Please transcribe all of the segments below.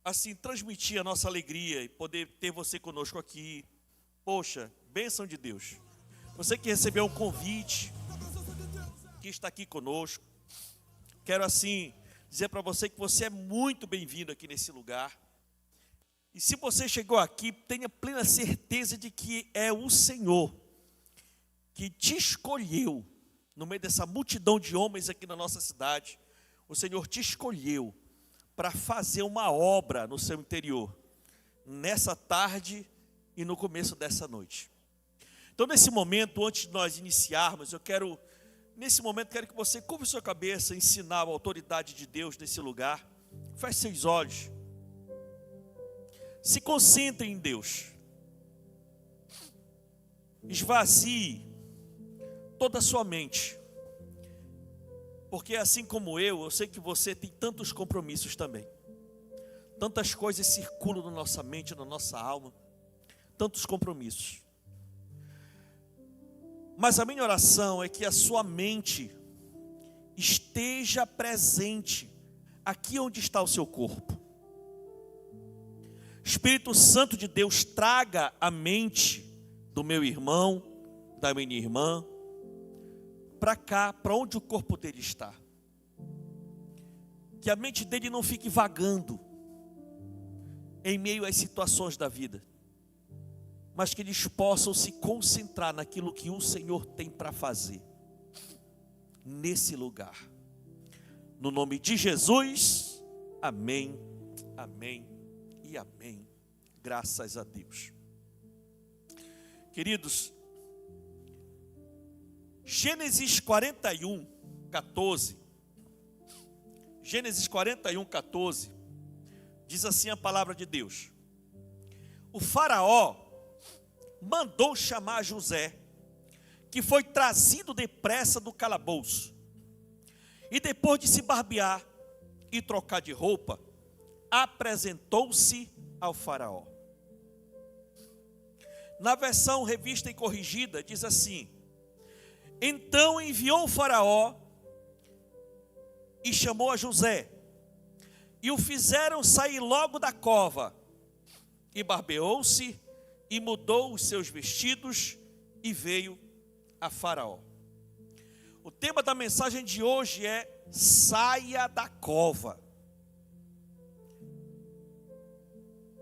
assim, transmitir a nossa alegria e poder ter você conosco aqui. Poxa, bênção de Deus. Você que recebeu um convite, que está aqui conosco, quero assim dizer para você que você é muito bem-vindo aqui nesse lugar. E se você chegou aqui, tenha plena certeza de que é o Senhor que te escolheu no meio dessa multidão de homens aqui na nossa cidade. O Senhor te escolheu para fazer uma obra no seu interior, nessa tarde e no começo dessa noite. Então, nesse momento, antes de nós iniciarmos, quero que você curva sua cabeça, ensinar a autoridade de Deus nesse lugar. Feche seus olhos. Se concentre em Deus. Esvazie toda a sua mente. Porque assim como eu sei que você tem tantos compromissos também. Tantas coisas circulam na nossa mente, na nossa alma. Tantos compromissos. Mas a minha oração é que a sua mente esteja presente aqui onde está o seu corpo. Espírito Santo de Deus, traga a mente do meu irmão, da minha irmã, para cá, para onde o corpo dele está. Que a mente dele não fique vagando em meio às situações da vida, mas que eles possam se concentrar naquilo que o Senhor tem para fazer nesse lugar. No nome de Jesus, amém, amém e amém. Graças a Deus. Queridos, Gênesis 41, 14. Gênesis 41, 14. Diz assim a palavra de Deus: o faraó mandou chamar José, que foi trazido depressa do calabouço. E depois de se barbear e trocar de roupa, apresentou-se ao faraó. Na versão revista e corrigida, diz assim: então enviou o faraó e chamou a José, e o fizeram sair logo da cova, e barbeou-se, e mudou os seus vestidos, e veio a faraó. O tema da mensagem de hoje é: saia da cova.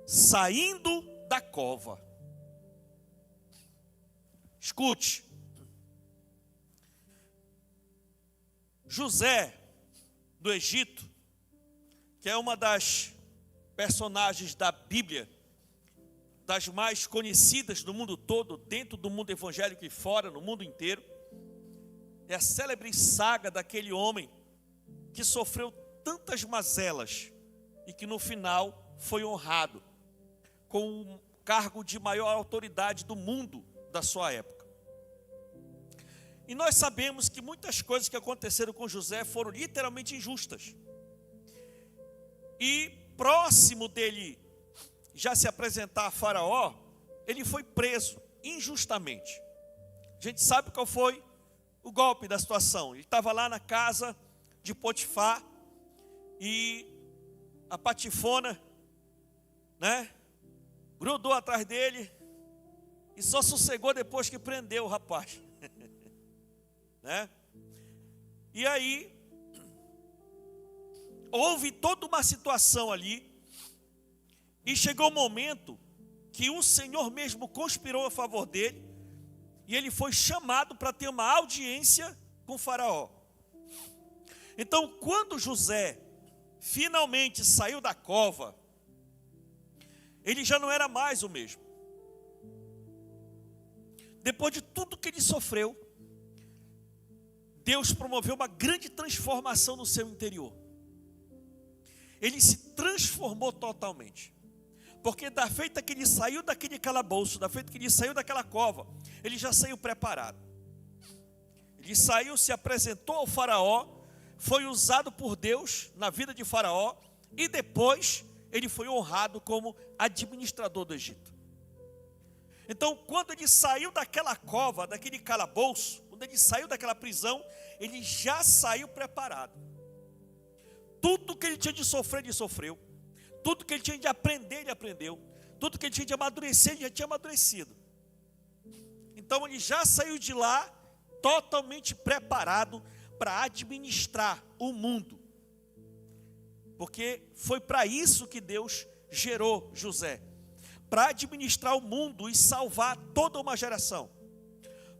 Saindo da cova. Escute. José, do Egito, que é uma das personagens da Bíblia, das mais conhecidas do mundo todo, dentro do mundo evangélico e fora, no mundo inteiro, é a célebre saga daquele homem que sofreu tantas mazelas e que no final foi honrado com o cargo de maior autoridade do mundo da sua época. E nós sabemos que muitas coisas que aconteceram com José foram literalmente injustas. E próximo dele já se apresentar a faraó, ele foi preso injustamente. A gente sabe qual foi o golpe da situação. Ele estava lá na casa de Potifar e a patifona, grudou atrás dele e só sossegou depois que prendeu o rapaz. E aí houve toda uma situação ali, e chegou o momento que o Senhor mesmo conspirou a favor dele, e ele foi chamado para ter uma audiência com o faraó. Então, quando José finalmente saiu da cova, ele já não era mais o mesmo. Depois de tudo que ele sofreu, Deus promoveu uma grande transformação no seu interior. Ele se transformou totalmente. Porque da feita que ele saiu daquele calabouço, da feita que ele saiu daquela cova, ele já saiu preparado. Ele saiu, se apresentou ao faraó, foi usado por Deus na vida de faraó, e depois ele foi honrado como administrador do Egito. Então, quando ele saiu daquela cova, daquele calabouço, quando ele saiu daquela prisão, ele já saiu preparado. Tudo que ele tinha de sofrer, ele sofreu. Tudo que ele tinha de aprender, ele aprendeu. Tudo que ele tinha de amadurecer, ele já tinha amadurecido. Então ele já saiu de lá totalmente preparado para administrar o mundo. Porque foi para isso que Deus gerou José. Para administrar o mundo e salvar toda uma geração.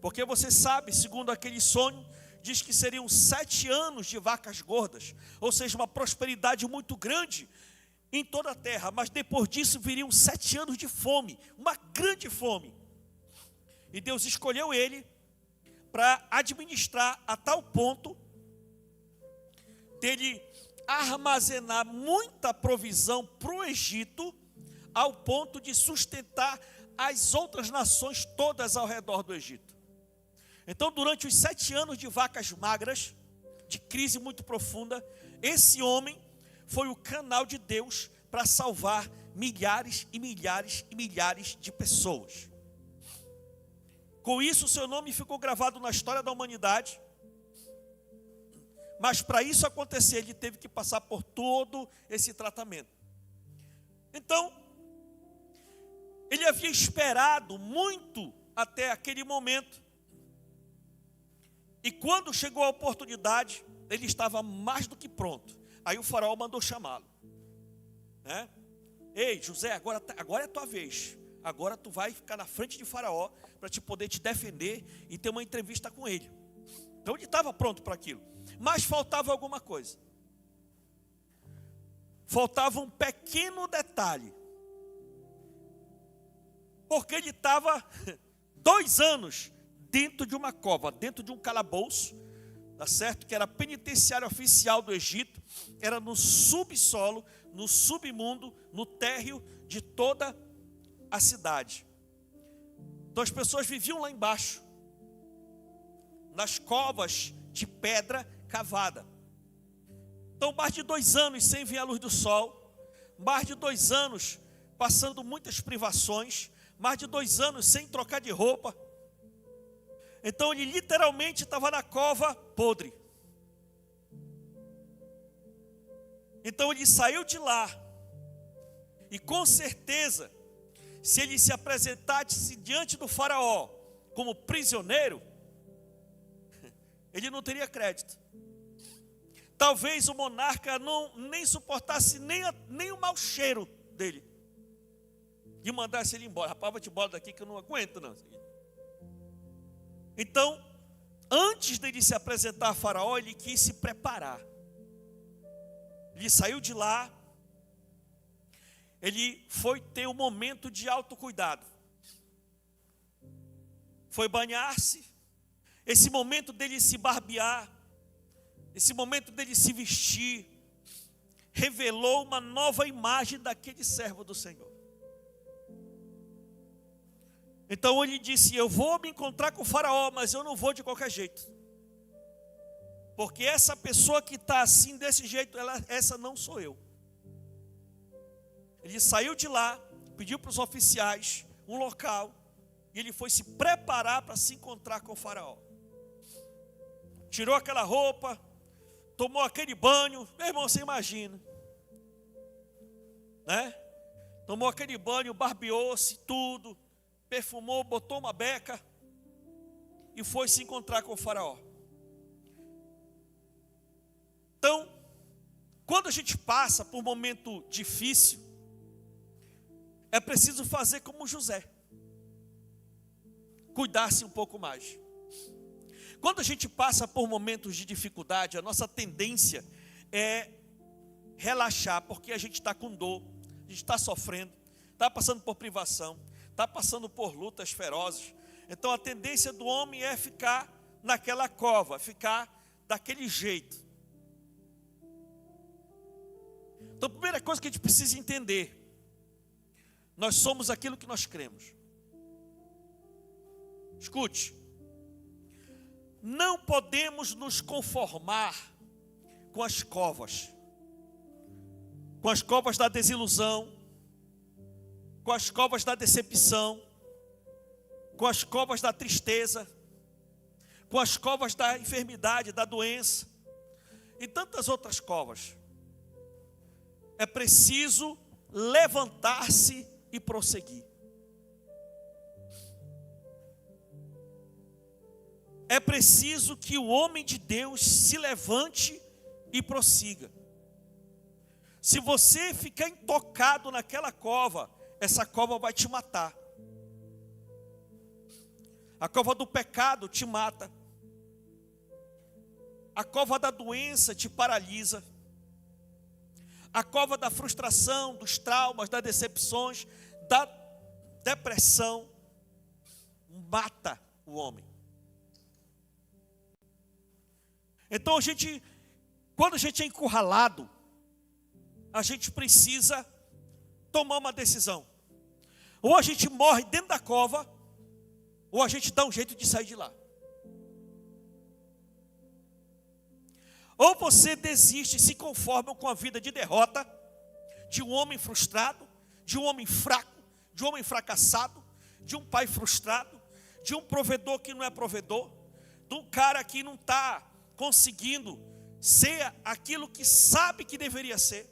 Porque você sabe, segundo aquele sonho, diz que seriam 7 anos de vacas gordas. Ou seja, uma prosperidade muito grande em toda a terra. Mas depois disso viriam 7 anos de fome. Uma grande fome. E Deus escolheu ele para administrar a tal ponto dele armazenar muita provisão para o Egito, ao ponto de sustentar as outras nações todas ao redor do Egito. Então, durante os 7 anos de vacas magras, de crise muito profunda, esse homem foi o canal de Deus para salvar milhares e milhares e milhares de pessoas. Com isso, seu nome ficou gravado na história da humanidade. Mas para isso acontecer, ele teve que passar por todo esse tratamento. Então, ele havia esperado muito até aquele momento. E quando chegou a oportunidade, ele estava mais do que pronto. Aí o faraó mandou chamá-lo. Ei, José, agora é a tua vez. Agora tu vai ficar na frente de faraó para te poder te defender e ter uma entrevista com ele. Então ele estava pronto para aquilo. Mas faltava alguma coisa. Faltava um pequeno detalhe. Porque ele estava 2 anos dentro de uma cova, dentro de um calabouço, tá certo? Que era a penitenciária oficial do Egito, era no subsolo, no submundo, no térreo de toda a cidade. Então as pessoas viviam lá embaixo, nas covas de pedra cavada. Então mais de 2 anos sem ver a luz do sol, mais de 2 anos passando muitas privações, mais de 2 anos sem trocar de roupa. Então ele literalmente estava na cova podre. Então ele saiu de lá. E com certeza, se ele se apresentasse diante do faraó como prisioneiro, ele não teria crédito. Talvez o monarca nem suportasse nem o mau cheiro dele. E mandasse ele embora. Rapaz, vai-te embora daqui que eu não aguento, não. Então, antes dele se apresentar a faraó, ele quis se preparar. Ele saiu de lá. Ele foi ter um momento de autocuidado. Foi banhar-se. Esse momento dele se barbear. Esse momento dele se vestir. Revelou uma nova imagem daquele servo do Senhor. Então ele disse: eu vou me encontrar com o faraó, mas eu não vou de qualquer jeito. Porque essa pessoa que está assim, desse jeito, essa não sou eu. Ele saiu de lá, pediu para os oficiais um local, e ele foi se preparar para se encontrar com o faraó. Tirou aquela roupa, tomou aquele banho, meu irmão, você imagina, né? Tomou aquele banho, barbeou-se, tudo, perfumou, botou uma beca e foi se encontrar com o faraó. Então, quando a gente passa por um momento difícil, é preciso fazer como José, cuidar-se um pouco mais. Quando a gente passa por momentos de dificuldade, a nossa tendência é relaxar, porque a gente está com dor, a gente está sofrendo, está passando por privação, está passando por lutas ferozes. Então a tendência do homem é ficar naquela cova, ficar daquele jeito. Então a primeira coisa que a gente precisa entender: nós somos aquilo que nós cremos. Escute, não podemos nos conformar com as covas da desilusão, com as covas da decepção, com as covas da tristeza, com as covas da enfermidade, da doença e tantas outras covas. É preciso levantar-se e prosseguir. É preciso que o homem de Deus se levante e prossiga. Se você ficar intocado naquela cova, essa cova vai te matar. A cova do pecado te mata. A cova da doença te paralisa. A cova da frustração, dos traumas, das decepções, da depressão, mata o homem. Então quando a gente é encurralado, a gente precisa tomar uma decisão. Ou a gente morre dentro da cova, ou a gente dá um jeito de sair de lá. Ou você desiste e se conforma com a vida de derrota, de um homem frustrado, de um homem fraco, de um homem fracassado, de um pai frustrado, de um provedor que não é provedor, de um cara que não está conseguindo ser aquilo que sabe que deveria ser.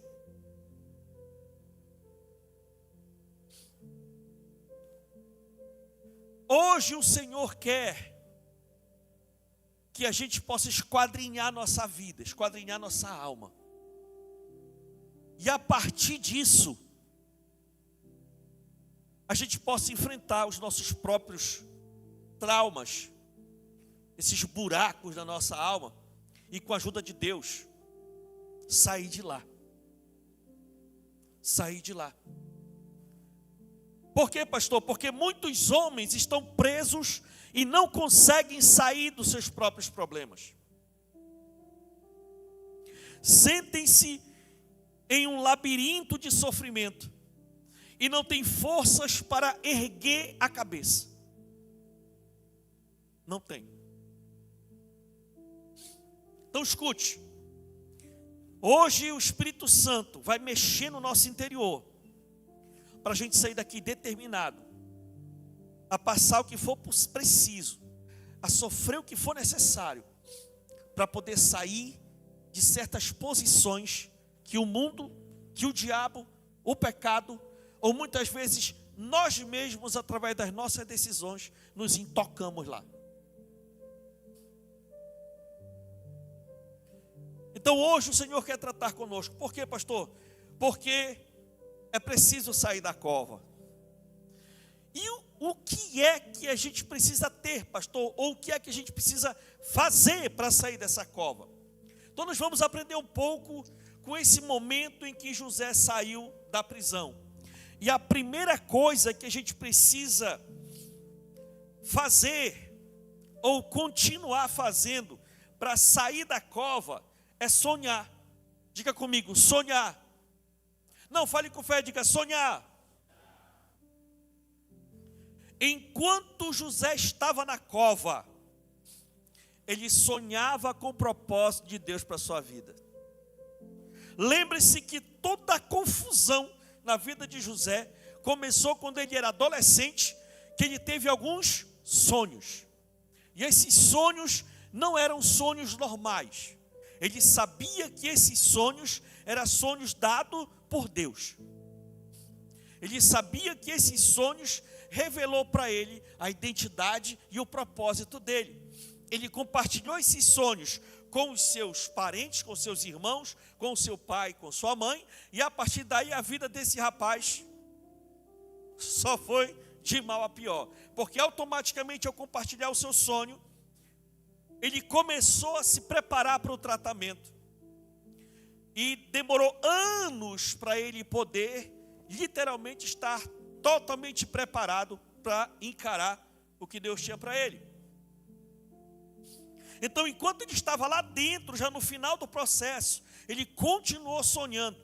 Hoje o Senhor quer que a gente possa esquadrinhar nossa vida, esquadrinhar nossa alma. E a partir disso, a gente possa enfrentar os nossos próprios traumas, esses buracos na nossa alma, e com a ajuda de Deus, sair de lá. Sair de lá. Por quê, pastor? Porque muitos homens estão presos e não conseguem sair dos seus próprios problemas. Sentem-se em um labirinto de sofrimento e não têm forças para erguer a cabeça. Não tem. Então escute. Hoje o Espírito Santo vai mexer no nosso interior, para a gente sair daqui determinado a passar o que for preciso, a sofrer o que for necessário, para poder sair de certas posições que o mundo, que o diabo, o pecado, ou muitas vezes nós mesmos, através das nossas decisões, nos intocamos lá. Então hoje o Senhor quer tratar conosco. Por quê, pastor? Porque é preciso sair da cova. E o que é que a gente precisa ter, pastor? Ou o que é que a gente precisa fazer para sair dessa cova? Então nós vamos aprender um pouco com esse momento em que José saiu da prisão. E a primeira coisa que a gente precisa fazer, ou continuar fazendo, para sair da cova, é sonhar. Diga comigo, sonhar. Não, fale com fé, diga sonhar. Enquanto José estava na cova, ele sonhava com o propósito de Deus para a sua vida. Lembre-se que toda a confusão na vida de José começou quando ele era adolescente, que ele teve alguns sonhos. E esses sonhos não eram sonhos normais. Ele sabia que esses sonhos eram sonhos dados por Deus. Ele sabia que esses sonhos revelou para ele a identidade e o propósito dele. Ele compartilhou esses sonhos com os seus parentes, com seus irmãos, com o seu pai, com sua mãe, e a partir daí a vida desse rapaz só foi de mal a pior, porque automaticamente ao compartilhar o seu sonho, ele começou a se preparar para o tratamento. E demorou anos para ele poder, literalmente, estar totalmente preparado para encarar o que Deus tinha para ele. Então, enquanto ele estava lá dentro, já no final do processo, ele continuou sonhando.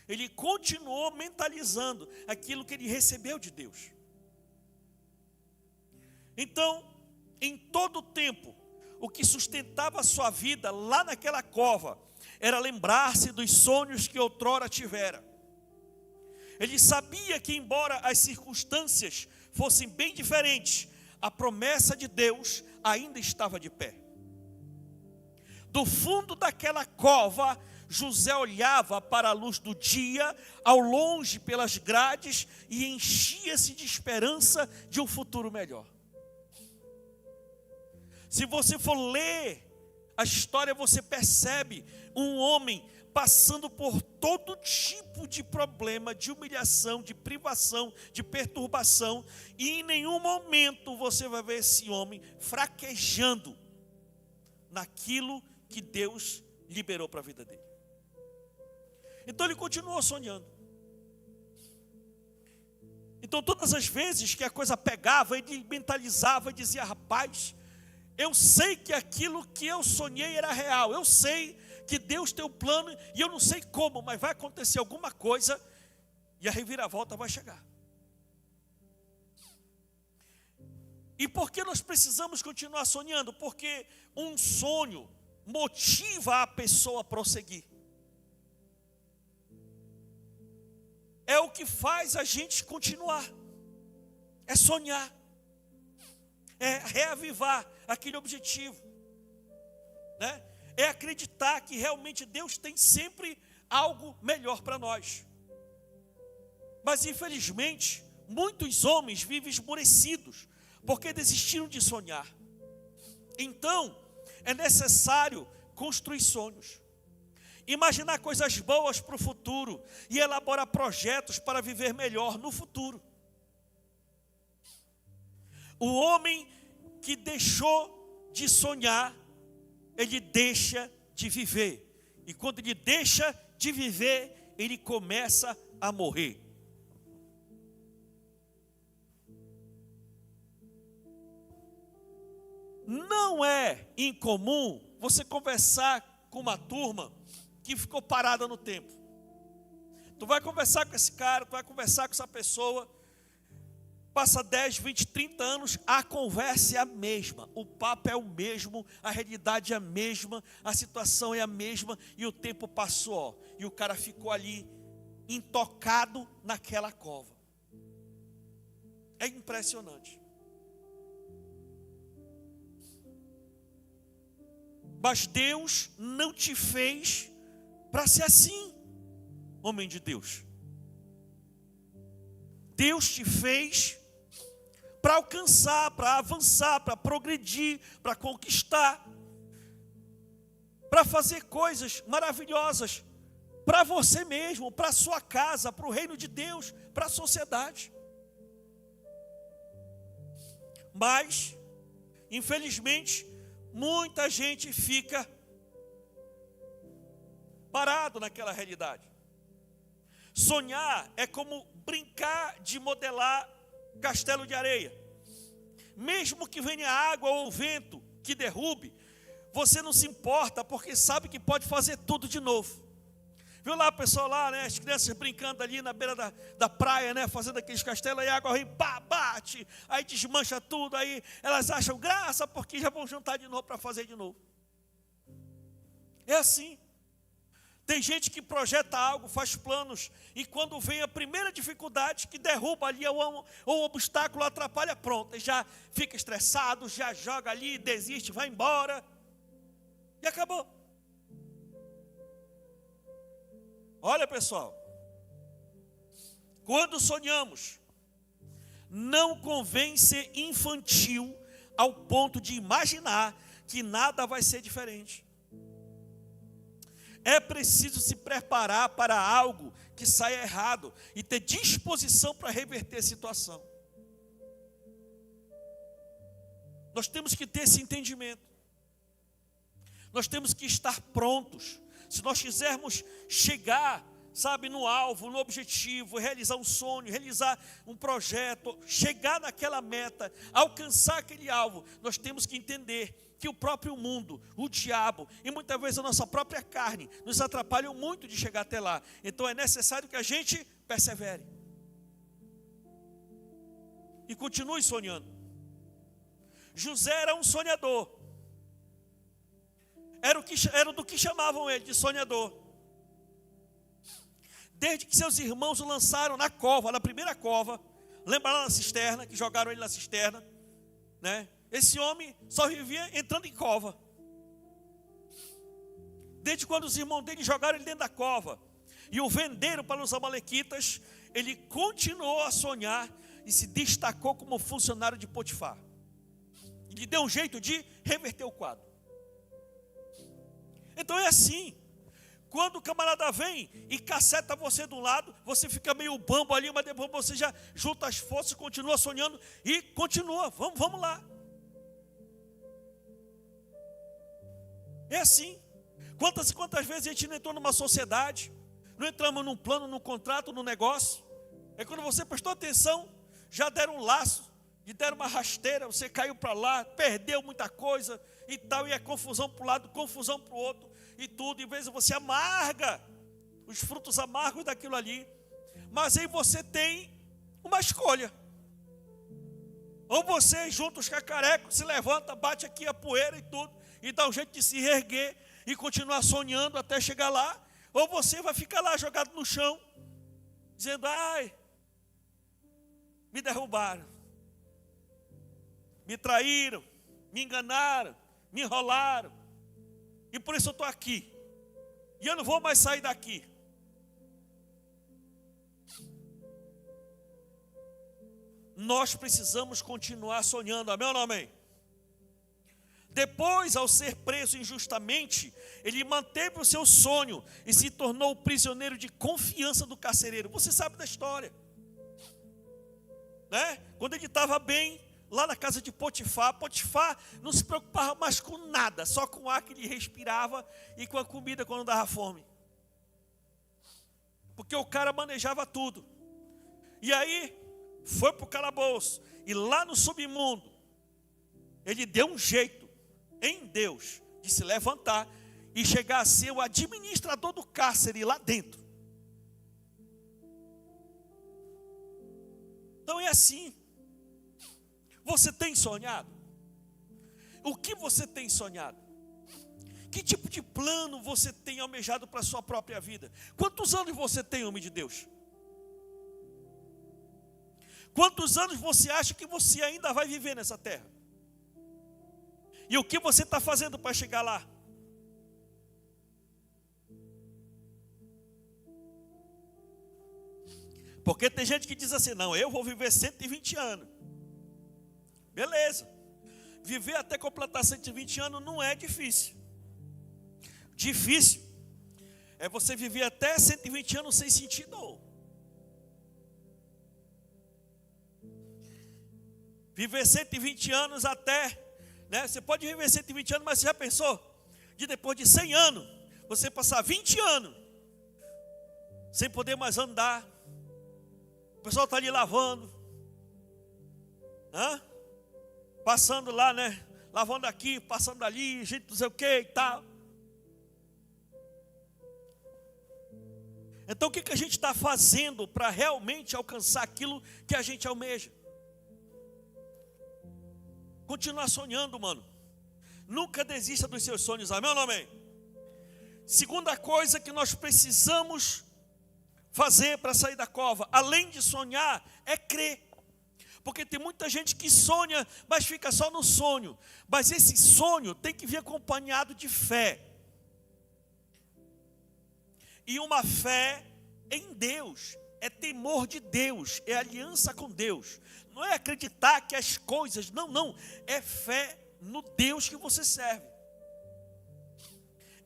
Ele continuou mentalizando aquilo que ele recebeu de Deus. Então, em todo o tempo, o que sustentava a sua vida lá naquela cova era lembrar-se dos sonhos que outrora tivera. Ele sabia que, embora as circunstâncias fossem bem diferentes, a promessa de Deus ainda estava de pé. Do fundo daquela cova, José olhava para a luz do dia, ao longe pelas grades, e enchia-se de esperança de um futuro melhor. Se você for ler a história, você percebe um homem passando por todo tipo de problema, de humilhação, de privação, de perturbação, e em nenhum momento você vai ver esse homem fraquejando naquilo que Deus liberou para a vida dele. Então ele continuou sonhando. Então todas as vezes que a coisa pegava, ele mentalizava e dizia: rapaz, eu sei que aquilo que eu sonhei era real, eu sei que Deus tem um plano, e eu não sei como, mas vai acontecer alguma coisa, e a reviravolta vai chegar. E por que nós precisamos continuar sonhando? Porque um sonho motiva a pessoa a prosseguir. É o que faz a gente continuar. É sonhar. É reavivar aquele objetivo, né? É acreditar que realmente Deus tem sempre algo melhor para nós. Mas infelizmente, muitos homens vivem esmorecidos, porque desistiram de sonhar. Então, é necessário construir sonhos, imaginar coisas boas para o futuro e elaborar projetos para viver melhor no futuro. O homem que deixou de sonhar, ele deixa de viver. E quando ele deixa de viver, ele começa a morrer. Não é incomum você conversar com uma turma que ficou parada no tempo. Tu vai conversar com esse cara, tu vai conversar com essa pessoa, passa 10, 20, 30 anos, a conversa é a mesma, o papo é o mesmo, a realidade é a mesma, a situação é a mesma, e o tempo passou, ó, e o cara ficou ali, intocado naquela cova. É impressionante. Mas Deus não te fez para ser assim, homem de Deus. Deus te fez para alcançar, para avançar, para progredir, para conquistar, para fazer coisas maravilhosas para você mesmo, para a sua casa, para o reino de Deus, para a sociedade. Mas, infelizmente, muita gente fica parado naquela realidade. Sonhar é como brincar de modelar castelo de areia. Mesmo que venha água ou vento que derrube, você não se importa, porque sabe que pode fazer tudo de novo. Viu lá o pessoal lá, né, as crianças brincando ali na beira da praia, né, fazendo aqueles castelos, aí a água vem, pá, bate, aí desmancha tudo, aí elas acham graça, porque já vão juntar de novo para fazer de novo. É assim. Tem gente que projeta algo, faz planos, e quando vem a primeira dificuldade que derruba ali, ou um obstáculo atrapalha, pronto, já fica estressado, já joga ali, desiste, vai embora, e acabou. Olha, pessoal, quando sonhamos, não convém ser infantil ao ponto de imaginar que nada vai ser diferente. É preciso se preparar para algo que saia errado e ter disposição para reverter a situação. Nós temos que ter esse entendimento. Nós temos que estar prontos. Se nós quisermos chegar, sabe, no alvo, no objetivo, realizar um sonho, realizar um projeto, chegar naquela meta, alcançar aquele alvo, nós temos que entender que o próprio mundo, o diabo e muitas vezes a nossa própria carne nos atrapalham muito de chegar até lá. Então é necessário que a gente persevere e continue sonhando. José era um sonhador. Era do que chamavam ele de sonhador. Desde que seus irmãos o lançaram na cova, na primeira cova, lembra lá na cisterna, que jogaram ele na cisterna, né? Esse homem só vivia entrando em cova. Desde quando os irmãos dele jogaram ele dentro da cova e o venderam para os amalequitas, ele continuou a sonhar e se destacou como funcionário de Potifar. Ele deu um jeito de reverter o quadro. Então é assim. Quando o camarada vem e caceta você de um lado, você fica meio bambo ali, mas depois você já junta as forças, continua sonhando e continua. Vamos lá. É assim. Quantas vezes a gente não entrou numa sociedade, não entramos num plano, num contrato, num negócio. É quando você prestou atenção, já deram um laço, e deram uma rasteira, você caiu para lá, perdeu muita coisa e tal, e é confusão para um lado, confusão para o outro, e tudo, em vez de você amarga os frutos amargos daquilo ali. Mas aí você tem uma escolha. Ou você junta os cacarecos, se levanta, bate aqui a poeira e tudo, e dá um jeito de se erguer e continuar sonhando até chegar lá. Ou você vai ficar lá jogado no chão, dizendo: ai, me derrubaram, me traíram, me enganaram, me enrolaram, e por isso eu estou aqui, e eu não vou mais sair daqui. Nós precisamos continuar sonhando, amém ou não amém? Depois, ao ser preso injustamente, ele manteve o seu sonho e se tornou o prisioneiro de confiança do carcereiro. Você sabe da história, né? Quando ele estava bem lá na casa de Potifar, Potifar não se preocupava mais com nada, só com o ar que ele respirava e com a comida quando dava fome, porque o cara manejava tudo. E aí foi para o calabouço, e lá no submundo ele deu um jeito em Deus de se levantar e chegar a ser o administrador do cárcere lá dentro. Então é assim. Você tem sonhado? O que você tem sonhado? Que tipo de plano você tem almejado para a sua própria vida? Quantos anos você tem, homem de Deus? Quantos anos você acha que você ainda vai viver nessa terra? E o que você está fazendo para chegar lá? Porque tem gente que diz assim: não, eu vou viver 120 anos. Beleza. Viver até completar 120 anos não é difícil. Difícil é você viver até 120 anos sem sentir dor. Viver 120 anos até, né? Você pode viver 120 anos, mas você já pensou? De depois de 100 anos, você passar 20 anos sem poder mais andar. O pessoal está ali lavando, passando lá, né? Lavando aqui, passando ali, gente não sei o que e tal. Então o que a gente está fazendo para realmente alcançar aquilo que a gente almeja? Continuar sonhando, mano. Nunca desista dos seus sonhos, amém ou não amém? Segunda coisa que nós precisamos fazer para sair da cova, além de sonhar, é crer. Porque tem muita gente que sonha, mas fica só no sonho. Mas esse sonho tem que vir acompanhado de fé. E uma fé em Deus, é temor de Deus, é aliança com Deus. Não é acreditar que as coisas, não, é fé no Deus que você serve.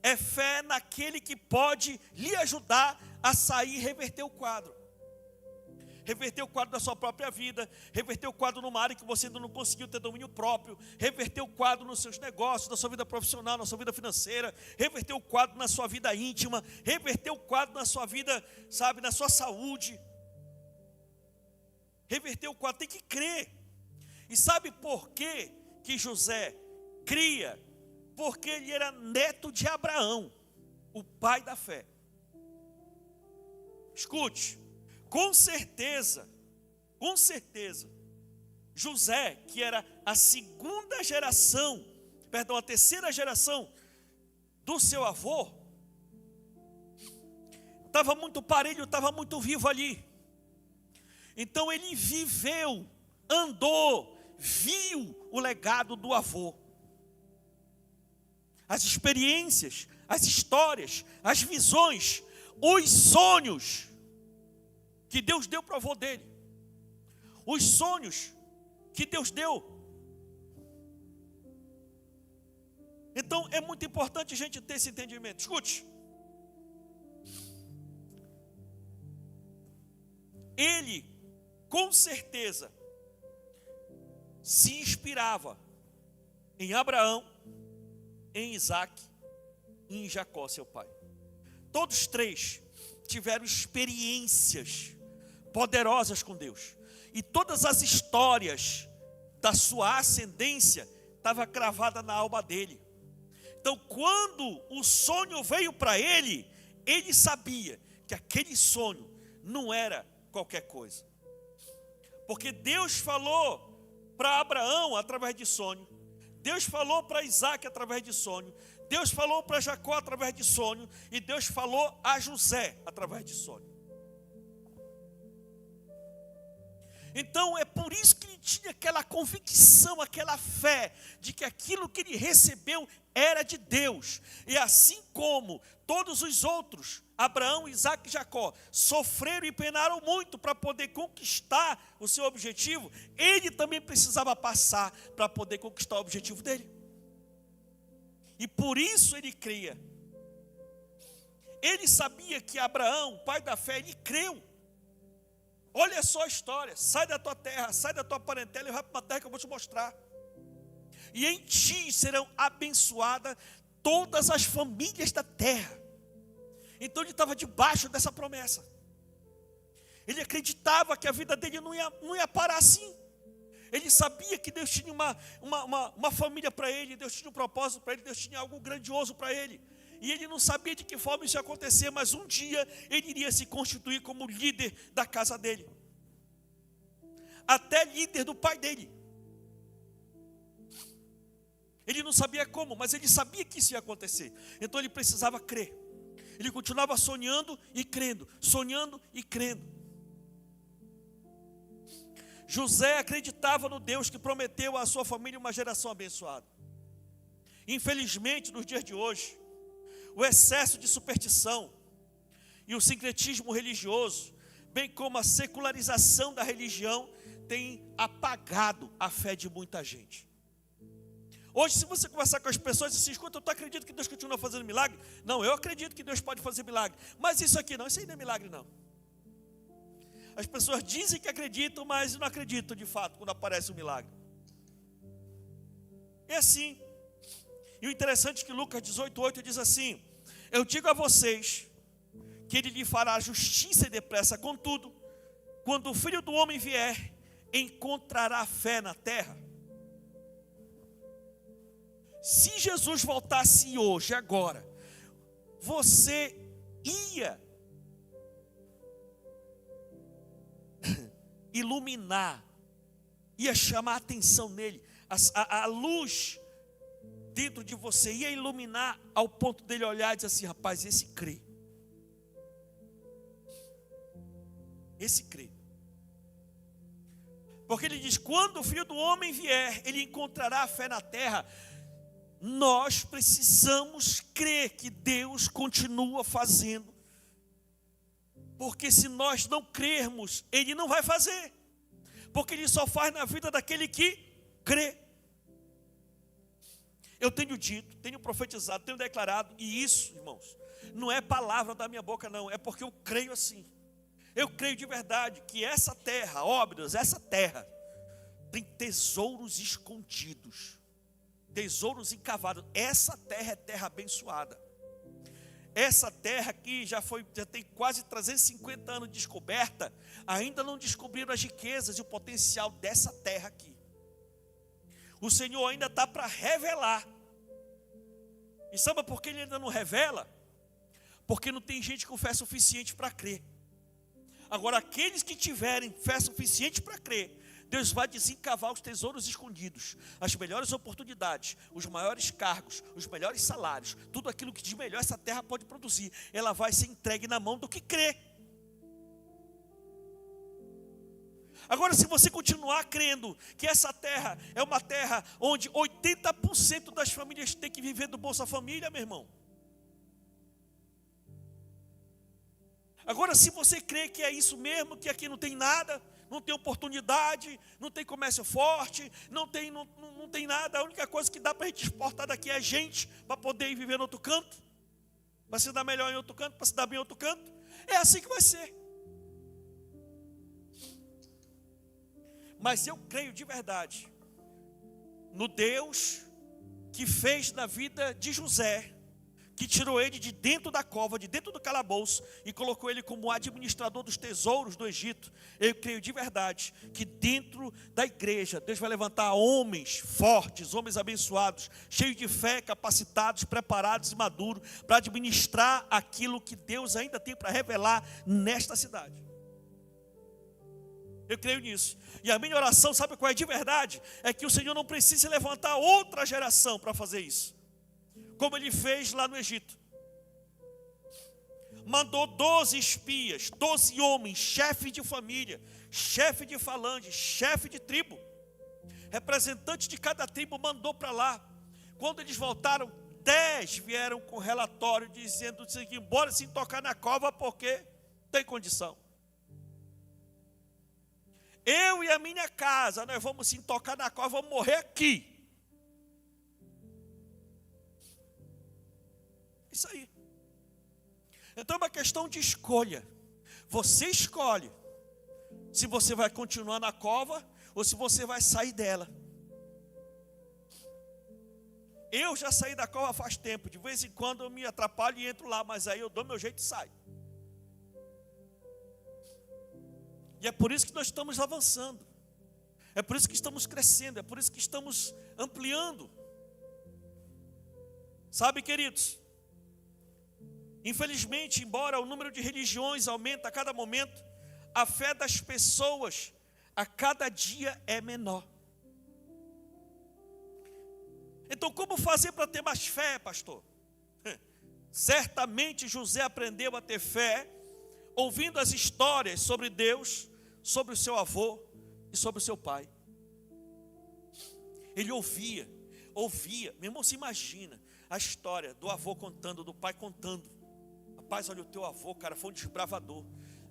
É fé naquele que pode lhe ajudar a sair e reverter o quadro. Reverter o quadro da sua própria vida, reverter o quadro numa área que você ainda não conseguiu ter domínio próprio, reverter o quadro nos seus negócios, na sua vida profissional, na sua vida financeira, reverter o quadro na sua vida íntima, reverter o quadro na sua vida, sabe, na sua saúde. Reverter o quadro, tem que crer. E sabe por quê que José cria? Porque ele era neto de Abraão, o pai da fé. Escute, com certeza, José, que era a terceira geração do seu avô, estava muito parelho, estava muito vivo ali. Então ele viveu, andou, viu o legado do avô. as experiências, as histórias, as visões, os sonhos que Deus deu para o avô dele. Os sonhos que Deus deu. Então é muito importante a gente ter esse entendimento. Escute. Ele, com certeza, se inspirava em Abraão, em Isaac e em Jacó, seu pai. Todos três tiveram experiências poderosas com Deus. E todas as histórias da sua ascendência estavam cravadas na alma dele. Então, quando o sonho veio para ele, ele sabia que aquele sonho não era qualquer coisa. Porque Deus falou para Abraão através de sonho. Deus falou para Isaac através de sonho. Deus falou para Jacó através de sonho. E Deus falou a José através de sonho. Então é por isso que ele tinha aquela convicção, aquela fé de que aquilo que ele recebeu era de Deus. E assim como todos os outros, Abraão, Isaac e Jacó, sofreram e penaram muito para poder conquistar o seu objetivo, ele também precisava passar para poder conquistar o objetivo dele. E por isso ele cria. Ele sabia que Abraão, pai da fé, ele creu. Olha só a história, sai da tua terra, sai da tua parentela e vai para uma terra que eu vou te mostrar. E em ti serão abençoadas todas as famílias da terra. Então ele estava debaixo dessa promessa. Ele acreditava que a vida dele não ia parar assim. Ele sabia que Deus tinha uma família para ele, Deus tinha um propósito para ele, Deus tinha algo grandioso para ele. E ele não sabia de que forma isso ia acontecer, mas um dia ele iria se constituir como líder da casa dele. Até líder do pai dele. Ele não sabia como, mas ele sabia que isso ia acontecer. Então ele precisava crer. Ele continuava sonhando e crendo, sonhando e crendo. José acreditava no Deus que prometeu à sua família uma geração abençoada. Infelizmente, nos dias de hoje, o excesso de superstição e o sincretismo religioso, bem como a secularização da religião, tem apagado a fé de muita gente. Hoje, se você conversar com as pessoas e dizer, escuta, tu acredita que Deus continua fazendo milagre? Não, eu acredito que Deus pode fazer milagre. Mas isso aqui não, isso aí não é milagre não. As pessoas dizem que acreditam, mas não acreditam de fato quando aparece um milagre. É assim. E o interessante é que Lucas 18:8 diz assim: eu digo a vocês que ele lhe fará justiça e depressa, contudo, quando o Filho do Homem vier, encontrará fé na terra. Se Jesus voltasse hoje, agora, você ia iluminar, ia chamar a atenção nele, a luz dentro de você ia iluminar ao ponto dele olhar e dizer assim, rapaz, esse crê. Esse crê. Porque ele diz, quando o Filho do Homem vier, ele encontrará a fé na terra. Nós precisamos crer que Deus continua fazendo. Porque se nós não crermos, ele não vai fazer. Porque ele só faz na vida daquele que crê. Eu tenho dito, tenho profetizado, tenho declarado, e isso, irmãos, não é palavra da minha boca não, é porque eu creio assim. Eu creio de verdade que essa terra, Óbidos, essa terra, tem tesouros escondidos, tesouros encavados. Essa terra é terra abençoada. Essa terra aqui já tem quase 350 anos de descoberta, ainda não descobriram as riquezas e o potencial dessa terra aqui. O Senhor ainda está para revelar. E sabe por que ele ainda não revela? Porque não tem gente com fé suficiente para crer. Agora, aqueles que tiverem fé suficiente para crer, Deus vai desencavar os tesouros escondidos, as melhores oportunidades, os maiores cargos, os melhores salários, tudo aquilo que de melhor essa terra pode produzir, ela vai ser entregue na mão do que crê. Agora, se você continuar crendo que essa terra é uma terra onde 80% das famílias têm que viver do Bolsa Família, meu irmão. Agora, se você crê que é isso mesmo, que aqui não tem nada, não tem oportunidade, não tem comércio forte, não tem nada, a única coisa que dá para a gente exportar daqui é gente para poder ir viver em outro canto, para se dar melhor em outro canto, para se dar bem em outro canto, é assim que vai ser. Mas eu creio de verdade no Deus que fez na vida de José, que tirou ele de dentro da cova, de dentro do calabouço, e colocou ele como administrador dos tesouros do Egito. Eu creio de verdade que dentro da igreja, Deus vai levantar homens fortes, homens abençoados, cheios de fé, capacitados, preparados e maduros, para administrar aquilo que Deus ainda tem para revelar nesta cidade. Eu creio nisso. E a minha oração, sabe qual é de verdade? É que o Senhor não precise levantar outra geração para fazer isso, como Ele fez lá no Egito. Mandou 12 espias, 12 homens, chefe de família, chefe de falange, chefe de tribo, representantes de cada tribo, mandou para lá. Quando eles voltaram, 10 vieram com relatório dizendo que embora se tocar na cova, porque tem condição. Eu e a minha casa, nós vamos se tocar na cova, vamos morrer aqui. Isso aí. Então é uma questão de escolha. Você escolhe se você vai continuar na cova ou se você vai sair dela. Eu já saí da cova faz tempo. De vez em quando eu me atrapalho e entro lá, mas aí eu dou meu jeito e saio. E é por isso que nós estamos avançando. É por isso que estamos crescendo. É por isso que estamos ampliando. Sabe, queridos? Infelizmente, embora o número de religiões aumenta a cada momento, a fé das pessoas a cada dia é menor. Então, como fazer para ter mais fé, pastor? Certamente José aprendeu a ter fé ouvindo as histórias sobre Deus, sobre o seu avô e sobre o seu pai. Ele ouvia. Meu irmão, se imagina a história do avô contando, do pai contando. Rapaz, olha, o teu avô, cara, foi um desbravador.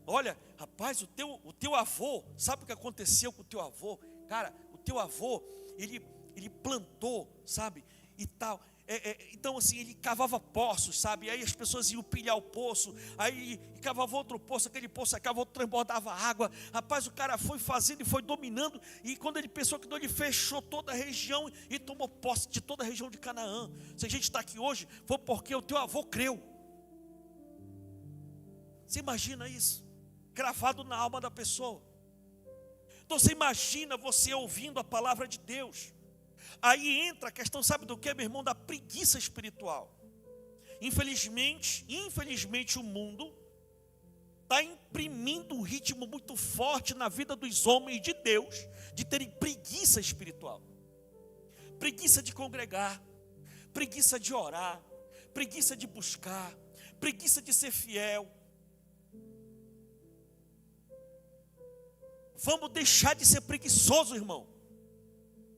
Olha, rapaz, o teu avô, sabe o que aconteceu com o teu avô? Cara, o teu avô, ele plantou, sabe, e tal. Então assim, ele cavava poços, sabe, aí as pessoas iam pilhar o poço, aí cavava outro poço, aquele poço acabava, outro transbordava água. Rapaz, o cara foi fazendo e foi dominando, e quando ele pensou que não, ele fechou toda a região e tomou posse de toda a região de Canaã. Se a gente está aqui hoje, foi porque o teu avô creu. Você imagina isso? Gravado na alma da pessoa. Então você imagina você ouvindo a palavra de Deus. Aí entra a questão, sabe do que, meu irmão? Da preguiça espiritual. Infelizmente o mundo está imprimindo um ritmo muito forte na vida dos homens de Deus, de terem preguiça espiritual. Preguiça de congregar, preguiça de orar, preguiça de buscar, preguiça de ser fiel. Vamos deixar de ser preguiçoso, irmão.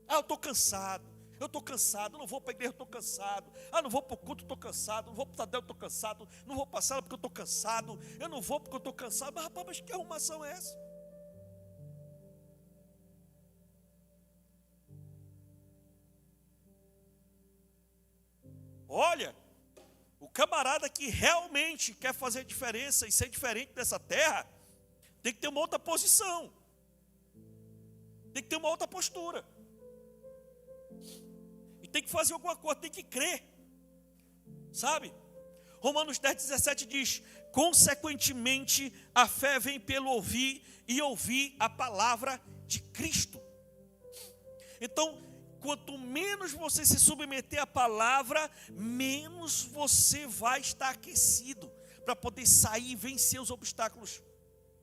Eu estou cansado, não vou para a igreja, eu estou cansado. Não vou para o culto, estou cansado. Não vou para o Tadeu, estou cansado. Não vou para a sala porque eu estou cansado. Eu não vou porque eu estou cansado. Mas rapaz, mas que arrumação é essa? Olha, o camarada que realmente quer fazer diferença e ser diferente dessa terra, tem que ter uma outra posição. Tem que ter uma outra postura. E tem que fazer alguma coisa, tem que crer. Sabe? Romanos 10:17 diz: consequentemente, a fé vem pelo ouvir, e ouvir a palavra de Cristo. Então, quanto menos você se submeter à palavra, menos você vai estar aquecido para poder sair e vencer os obstáculos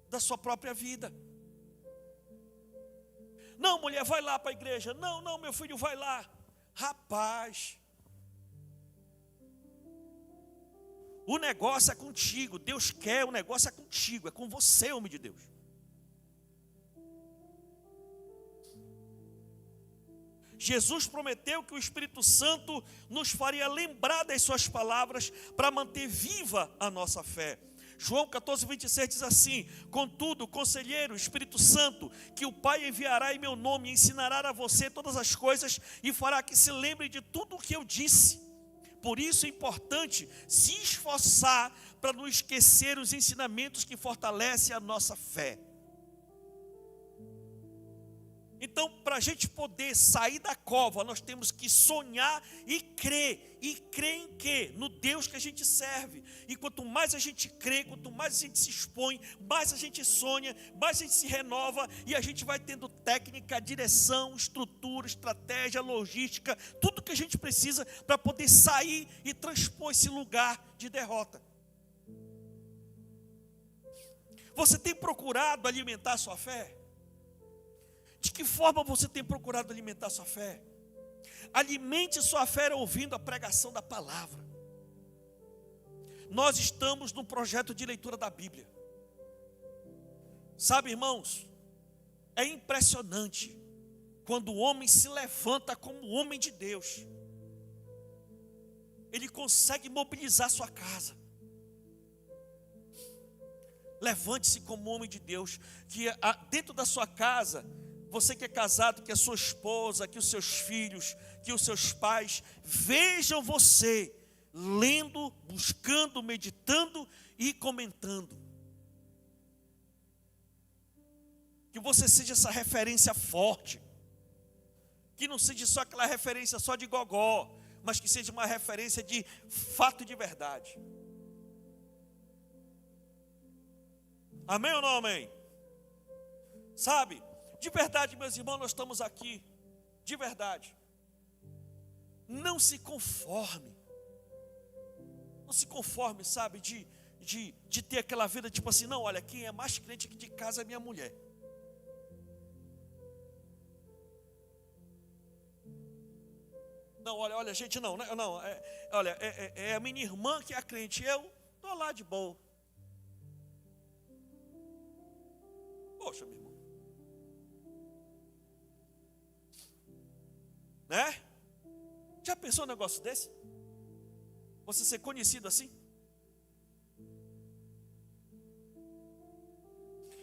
da sua própria vida. Não, mulher, vai lá para a igreja. Não, meu filho, vai lá. Rapaz, o negócio é contigo. Deus quer, o negócio é contigo, é com você, homem de Deus. Jesus prometeu que o Espírito Santo nos faria lembrar das suas palavras para manter viva a nossa fé. João 14:26 diz assim: contudo, o conselheiro, o Espírito Santo, que o Pai enviará em meu nome, ensinará a você todas as coisas e fará que se lembre de tudo o que eu disse. Por isso é importante se esforçar para não esquecer os ensinamentos que fortalecem a nossa fé. Então, para a gente poder sair da cova, nós temos que sonhar e crer. E crer em quê? No Deus que a gente serve. E quanto mais a gente crê, quanto mais a gente se expõe, mais a gente sonha, mais a gente se renova, e a gente vai tendo técnica, direção, estrutura, estratégia, logística, tudo que a gente precisa para poder sair e transpor esse lugar de derrota. Você tem procurado alimentar a sua fé? De que forma você tem procurado alimentar sua fé? Alimente sua fé ouvindo a pregação da palavra. Nós estamos num projeto de leitura da Bíblia. Sabe, irmãos, é impressionante quando o homem se levanta como homem de Deus. Ele consegue mobilizar sua casa. Levante-se como homem de Deus, que dentro da sua casa, você que é casado, que a sua esposa, que os seus filhos, que os seus pais vejam você lendo, buscando, meditando e comentando. Que você seja essa referência forte. Que não seja só aquela referência só de gogó, mas que seja uma referência de fato e de verdade. Amém ou não amém? Sabe? De verdade, meus irmãos, nós estamos aqui, de verdade. Não se conforme. Não se conforme, sabe, de ter aquela vida tipo assim, não, olha, quem é mais crente aqui de casa é minha mulher. Não, olha, gente, não, olha, é a minha irmã que é a crente, eu estou lá de boa. Poxa, meu irmão. Né? Já pensou um negócio desse? Você ser conhecido assim?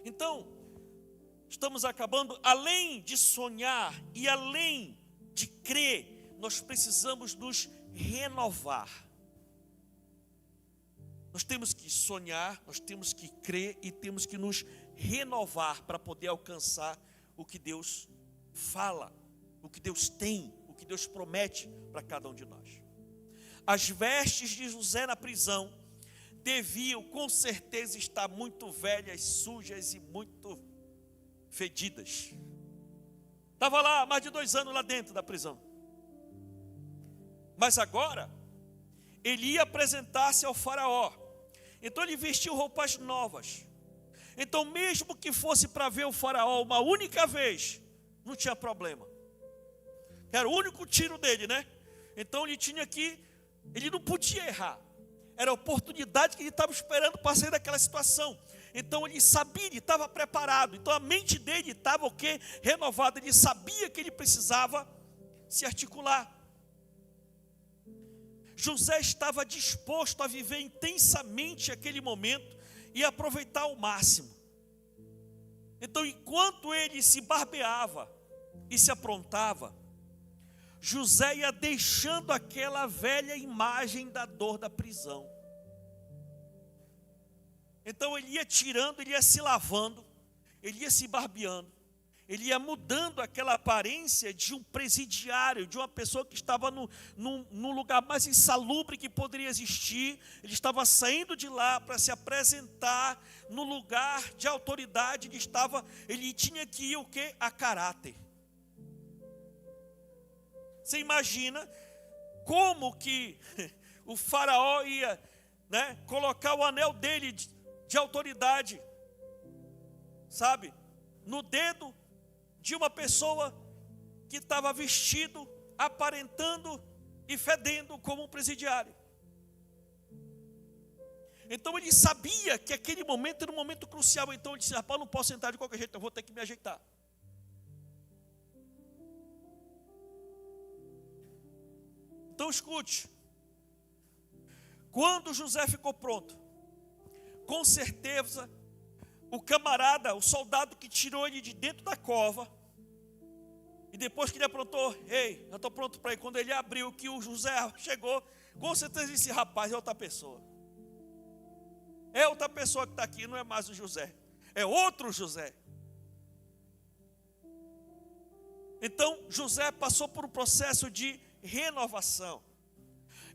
Então, estamos acabando, além de sonhar e além de crer, nós precisamos nos renovar. Nós temos que sonhar, nós temos que crer e temos que nos renovar para poder alcançar o que Deus fala, o que Deus tem, o que Deus promete para cada um de nós. As vestes de José na prisão deviam com certeza estar muito velhas, sujas e muito fedidas. Estava lá mais de 2 anos lá dentro da prisão. Mas agora, ele ia apresentar-se ao faraó. Então ele vestiu roupas novas. Então mesmo que fosse para ver o faraó uma única vez, não tinha problema. Era o único tiro dele, né? Então ele não podia errar. Era a oportunidade que ele estava esperando para sair daquela situação. Então ele sabia, ele estava preparado. Então a mente dele estava o quê? Renovada. Ele sabia que ele precisava se articular. José estava disposto a viver intensamente aquele momento e aproveitar ao máximo. Então, enquanto ele se barbeava e se aprontava, José ia deixando aquela velha imagem da dor da prisão. Então ele ia tirando, ele ia se lavando, ele ia se barbeando, ele ia mudando aquela aparência de um presidiário, de uma pessoa que estava no lugar mais insalubre que poderia existir. Ele estava saindo de lá para se apresentar no lugar de autoridade. Ele tinha que ir o quê? A caráter. Você imagina como que o faraó ia, né, colocar o anel dele de autoridade, sabe, no dedo de uma pessoa que estava vestido, aparentando e fedendo como um presidiário. Então ele sabia que aquele momento era um momento crucial. Então ele disse, rapaz, não posso entrar de qualquer jeito, eu vou ter que me ajeitar. Então escute, quando José ficou pronto, com certeza, o camarada, o soldado que tirou ele de dentro da cova, e depois que ele aprontou, ei, eu estou pronto para ir. Quando ele abriu, que o José chegou, com certeza esse rapaz é outra pessoa. É outra pessoa que está aqui, não é mais o José. É outro José. Então, José passou por um processo de renovação.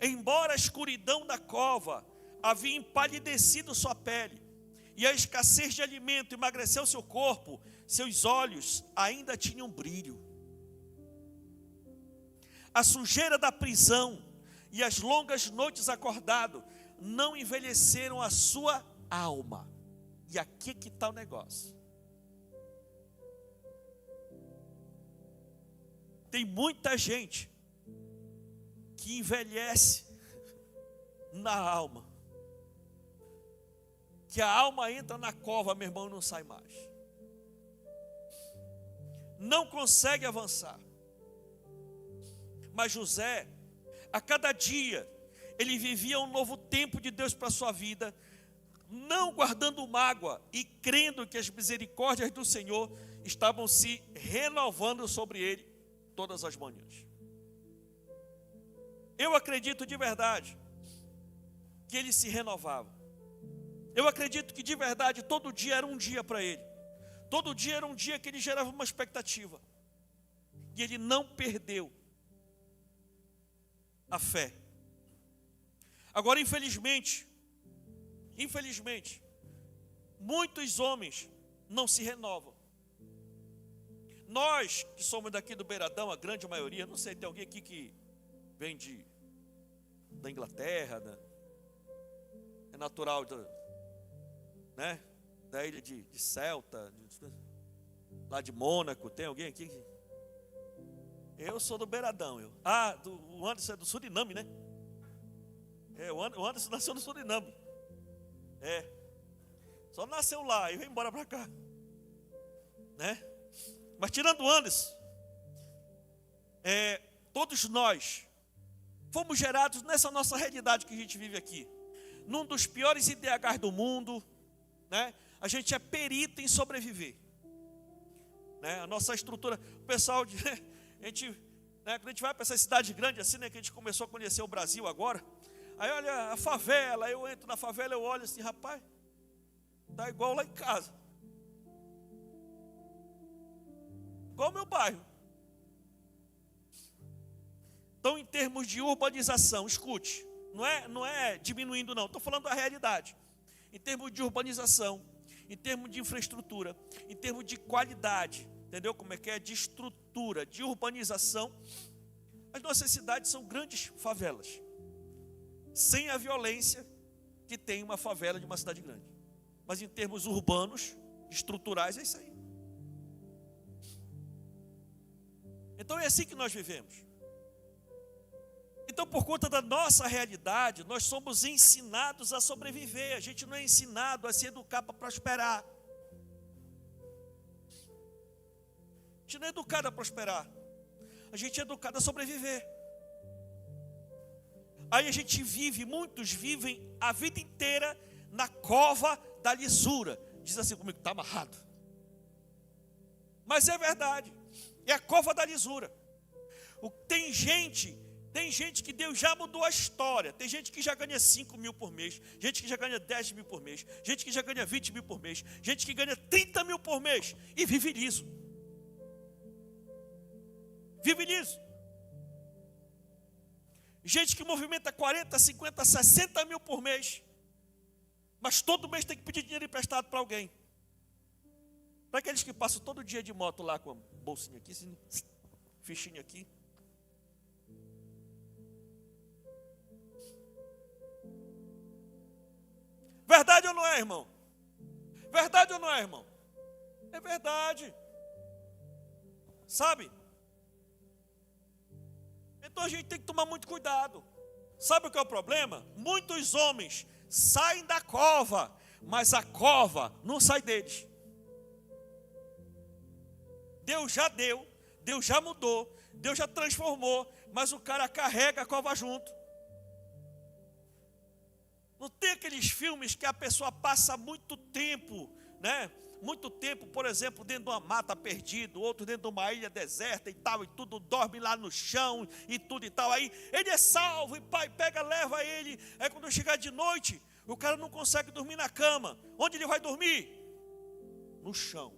Embora a escuridão da cova havia empalidecido sua pele, e a escassez de alimento emagreceu seu corpo, seus olhos ainda tinham brilho. A sujeira da prisão e as longas noites acordado não envelheceram a sua alma. E aqui que está o negócio. Tem muita gente que envelhece na alma. Que a alma entra na cova, meu irmão, e não sai mais. Não consegue avançar. Mas José, a cada dia, ele vivia um novo tempo de Deus para a sua vida, não guardando mágoa e crendo que as misericórdias do Senhor estavam se renovando sobre ele todas as manhãs. Eu acredito de verdade que ele se renovava. Eu acredito que de verdade todo dia era um dia para ele. Todo dia era um dia que ele gerava uma expectativa. E ele não perdeu a fé. Agora, infelizmente, muitos homens não se renovam. Nós que somos daqui do Beiradão, a grande maioria, não sei, tem alguém aqui que vem da Inglaterra, é natural da ilha de Celta, lá de Mônaco, tem alguém aqui? Eu sou do Beiradão. O Anderson é do Suriname, né? O Anderson nasceu no Suriname. Só nasceu lá e veio embora para cá. Né? Mas tirando o Anderson, todos nós fomos gerados nessa nossa realidade que a gente vive aqui. Num dos piores IDHs do mundo, né? A gente é perito em sobreviver. Né? A nossa estrutura, o pessoal, quando a gente vai para essa cidade grande assim, né, que a gente começou a conhecer o Brasil agora, aí olha a favela, eu entro na favela, eu olho assim, rapaz, tá igual lá em casa. Igual o meu bairro. Então, em termos de urbanização, escute, não é diminuindo não, estou falando da realidade. Em termos de urbanização, em termos de infraestrutura, em termos de qualidade, entendeu como é que é? De estrutura, de urbanização, as nossas cidades são grandes favelas, sem a violência que tem uma favela de uma cidade grande. Mas em termos urbanos, estruturais, é isso aí. Então é assim que nós vivemos. Então, por conta da nossa realidade, nós somos ensinados a sobreviver. A gente não é ensinado a se educar para prosperar. A gente não é educado a prosperar. A gente é educado a sobreviver. Aí a gente muitos vivem a vida inteira na cova da lisura. Diz assim comigo, está amarrado. Mas é verdade. É a cova da lisura. Tem gente que Deus já mudou a história. Tem gente que já ganha 5 mil por mês. Gente que já ganha 10 mil por mês. Gente que já ganha 20 mil por mês. Gente que ganha 30 mil por mês. E vive liso. Vive liso. Gente que movimenta 40, 50, 60 mil por mês. Mas todo mês tem que pedir dinheiro emprestado para alguém. Para aqueles que passam todo dia de moto lá com a bolsinha aqui, assim, fichinha aqui. Verdade ou não é, irmão? Verdade ou não é, irmão? É verdade. Sabe? Então a gente tem que tomar muito cuidado. Sabe o que é o problema? Muitos homens saem da cova, mas a cova não sai deles. Deus já deu, Deus já mudou, Deus já transformou, mas o cara carrega a cova junto. Não tem aqueles filmes que a pessoa passa muito tempo, né? Muito tempo, por exemplo, dentro de uma mata perdido, outro dentro de uma ilha deserta e tal, e tudo, dorme lá no chão e tudo e tal. Aí ele é salvo e pai pega, leva ele. Aí quando chegar de noite, o cara não consegue dormir na cama. Onde ele vai dormir? No chão.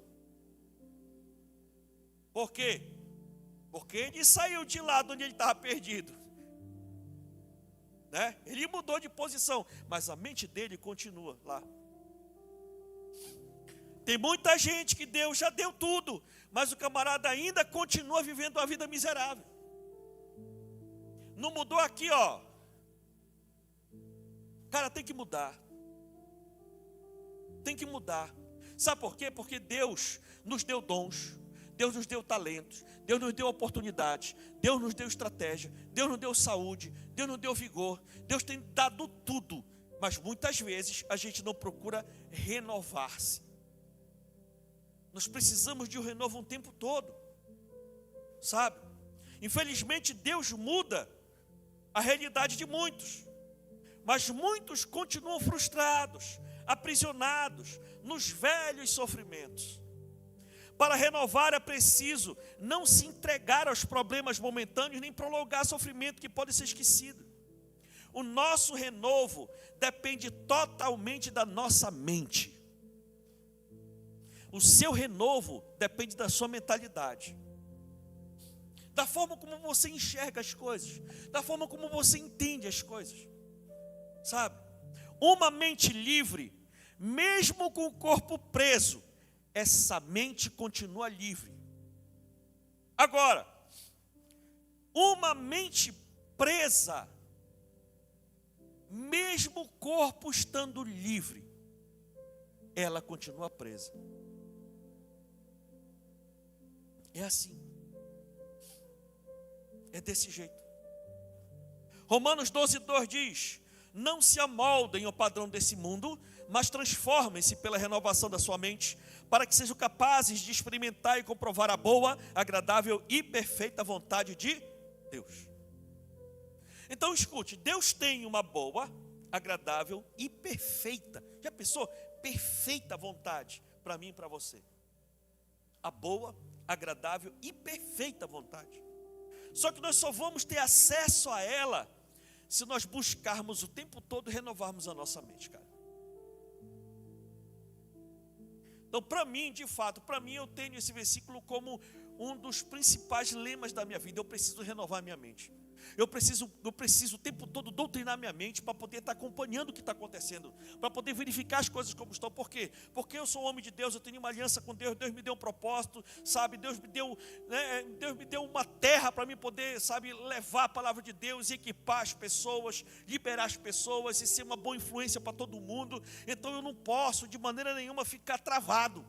Por quê? Porque ele saiu de lá de onde ele estava perdido, né? Ele mudou de posição, mas a mente dele continua lá. Tem muita gente que Deus já deu tudo, mas o camarada ainda continua vivendo uma vida miserável. Não mudou aqui, ó. Cara, tem que mudar. Tem que mudar. Sabe por quê? Porque Deus nos deu dons, Deus nos deu talentos, Deus nos deu oportunidades, Deus nos deu estratégia, Deus nos deu saúde, Deus nos deu vigor, Deus tem dado tudo, mas muitas vezes a gente não procura renovar-se. Nós precisamos de um renovo o tempo todo, sabe? Infelizmente Deus muda a realidade de muitos, mas muitos continuam frustrados, aprisionados nos velhos sofrimentos. Para renovar é preciso não se entregar aos problemas momentâneos, nem prolongar sofrimento que pode ser esquecido. O nosso renovo depende totalmente da nossa mente. O seu renovo depende da sua mentalidade, da forma como você enxerga as coisas, da forma como você entende as coisas, sabe? Uma mente livre, mesmo com o corpo preso, essa mente continua livre. Agora, uma mente presa, mesmo o corpo estando livre, ela continua presa. É assim. É desse jeito. Romanos 12:2 diz: não se amoldem ao padrão desse mundo, mas transformem-se pela renovação da sua mente, para que sejam capazes de experimentar e comprovar a boa, agradável e perfeita vontade de Deus. Então escute, Deus tem uma boa, agradável e perfeita. Já pensou? Perfeita vontade para mim e para você. A boa, agradável e perfeita vontade. Só que nós só vamos ter acesso a ela se nós buscarmos o tempo todo renovarmos a nossa mente, cara. Então, para mim, de fato, para mim eu tenho esse versículo como um dos principais lemas da minha vida. Eu preciso renovar a minha mente. Eu preciso o tempo todo doutrinar minha mente para poder estar acompanhando o que está acontecendo, para poder verificar as coisas como estão. Por quê? Porque eu sou um homem de Deus, eu tenho uma aliança com Deus, Deus me deu um propósito, sabe? Deus me deu uma terra para mim poder, sabe, levar a palavra de Deus, equipar as pessoas, liberar as pessoas e ser uma boa influência para todo mundo. Então eu não posso de maneira nenhuma ficar travado.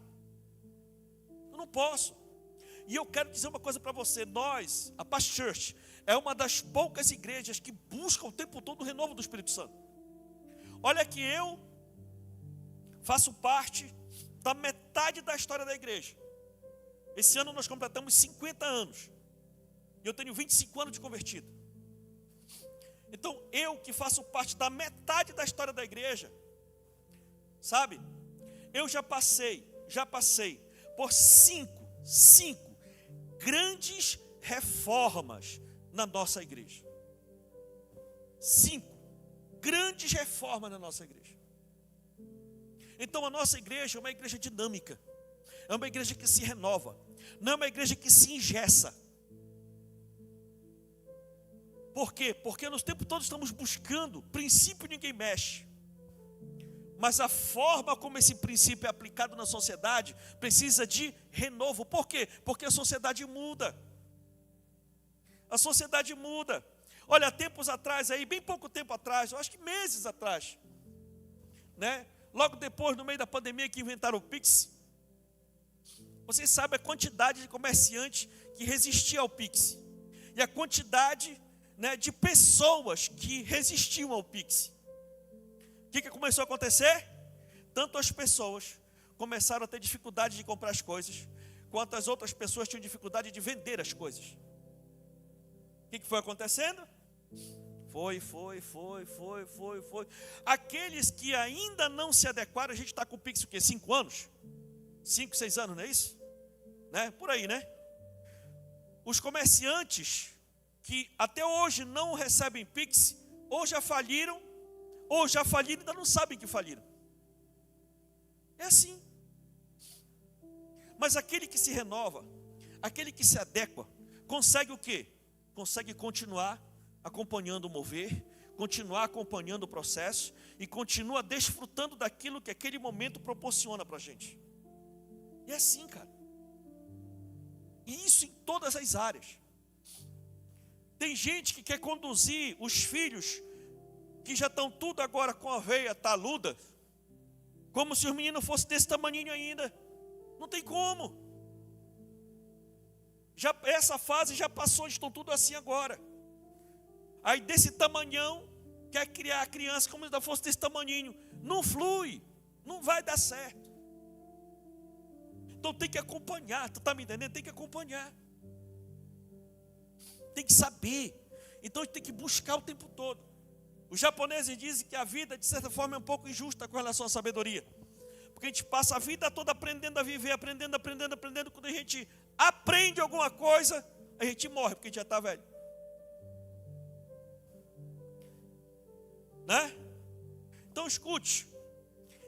Eu não posso. E eu quero dizer uma coisa para você. Nós, a Past Church, é uma das poucas igrejas que buscam o tempo todo o renovo do Espírito Santo. Olha que eu faço parte da metade da história da igreja. Esse ano nós completamos 50 anos. E eu tenho 25 anos de convertido. Então eu que faço parte da metade da história da igreja, sabe? Eu já passei por cinco grandes reformas na nossa igreja. 5 grandes reformas na nossa igreja. Então a nossa igreja é uma igreja dinâmica, é uma igreja que se renova, não é uma igreja que se engessa. Por quê? Porque nós o tempo todo estamos buscando princípio, ninguém mexe. Mas a forma como esse princípio é aplicado na sociedade precisa de renovo. Por quê? Porque a sociedade muda. A sociedade muda. Olha, tempos atrás aí, bem pouco tempo atrás, eu acho que meses atrás, né? Logo depois, no meio da pandemia, que inventaram o Pix. Vocês sabem a quantidade de comerciantes que resistia ao Pix. E a quantidade, né, de pessoas que resistiam ao Pix. O que começou a acontecer? Tanto as pessoas começaram a ter dificuldade de comprar as coisas, quanto as outras pessoas tinham dificuldade de vender as coisas. que foi acontecendo? Foi. Aqueles que ainda não se adequaram, a gente está com o Pix o quê? 5 anos? 5, 6 anos, não é isso? Né? Por aí, né? Os comerciantes que até hoje não recebem Pix, ou já faliram e ainda não sabem que faliram. É assim. Mas aquele que se renova, aquele que se adequa, consegue o quê? Consegue continuar acompanhando o mover, continuar acompanhando o processo e continua desfrutando daquilo que aquele momento proporciona para a gente. E é assim, cara. E isso em todas as áreas. Tem gente que quer conduzir os filhos, que já estão tudo agora com a veia taluda, como se os meninos fossem desse tamaninho ainda. Não tem como. Essa fase já passou, eles estão tudo assim agora. Aí desse tamanhão, quer criar a criança como se ainda fosse desse tamaninho. Não flui, não vai dar certo. Então tem que acompanhar, tu está me entendendo? Tem que acompanhar. Tem que saber. Então a gente tem que buscar o tempo todo. Os japoneses dizem que a vida, de certa forma, é um pouco injusta com relação à sabedoria. Porque a gente passa a vida toda aprendendo a viver, aprendendo. Quando a gente aprende alguma coisa, a gente morre, porque a gente já está velho. Né? Então escute,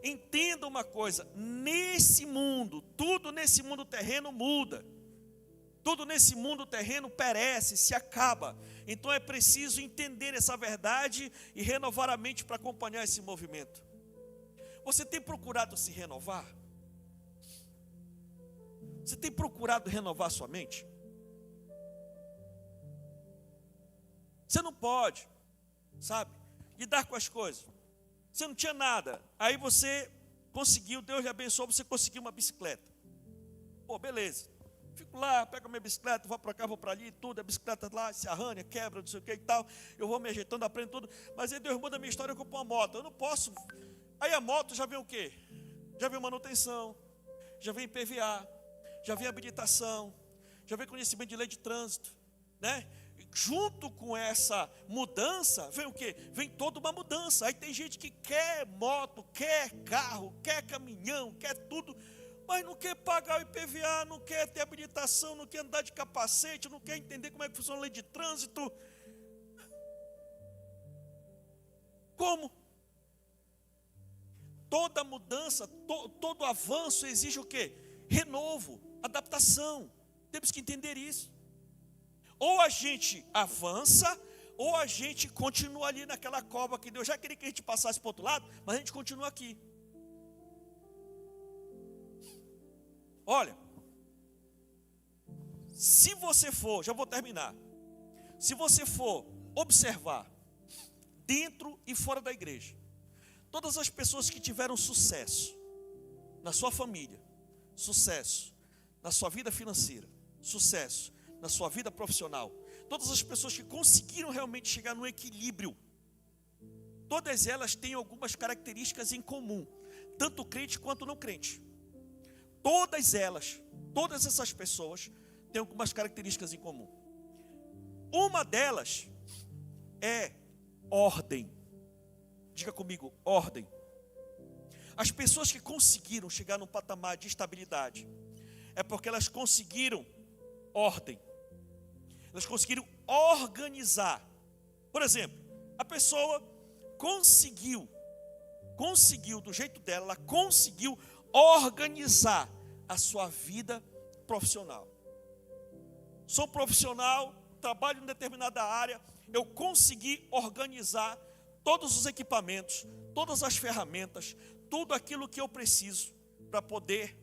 entenda uma coisa, nesse mundo, tudo nesse mundo terreno muda, tudo nesse mundo terreno perece, se acaba. Então é preciso entender essa verdade e renovar a mente para acompanhar esse movimento. Você tem procurado se renovar? Você tem procurado renovar sua mente? Você não pode, sabe, lidar com as coisas. Você não tinha nada, aí você conseguiu, Deus lhe abençoou, você conseguiu uma bicicleta. Pô, beleza. Fico lá, pego a minha bicicleta, vou para cá, vou para ali, tudo, a bicicleta lá se arranha, quebra, não sei o que e tal. Eu vou me ajeitando, aprendo tudo. Mas aí Deus muda a minha história, eu compro uma moto. Eu não posso. Aí a moto já vem o quê? Já vem manutenção, já vem PVA, já vem habilitação, já vem conhecimento de lei de trânsito, né? Junto com essa mudança, vem o quê? Vem toda uma mudança. Aí tem gente que quer moto, quer carro, quer caminhão, quer tudo, mas não quer pagar o IPVA, não quer ter habilitação, não quer andar de capacete, não quer entender como é que funciona a lei de trânsito. Como? Toda mudança, todo avanço exige o quê? Renovo, adaptação. Temos que entender isso. Ou a gente avança, ou a gente continua ali naquela cova que Deus já queria que a gente passasse para o outro lado, mas a gente continua aqui. Olha, se você for, já vou terminar, se você for observar, dentro e fora da igreja, todas as pessoas que tiveram sucesso na sua família, sucesso na sua vida financeira, sucesso na sua vida profissional, todas as pessoas que conseguiram realmente chegar no equilíbrio, todas elas têm algumas características em comum, tanto crente quanto não crente. Todas essas pessoas têm algumas características em comum. Uma delas é ordem. Diga comigo, ordem. As pessoas que conseguiram chegar num patamar de estabilidade, é porque elas conseguiram ordem. Elas conseguiram organizar. Por exemplo, a pessoa conseguiu do jeito dela, ela conseguiu organizar a sua vida profissional. Sou profissional, trabalho em determinada área, eu consegui organizar todos os equipamentos, todas as ferramentas, tudo aquilo que eu preciso para poder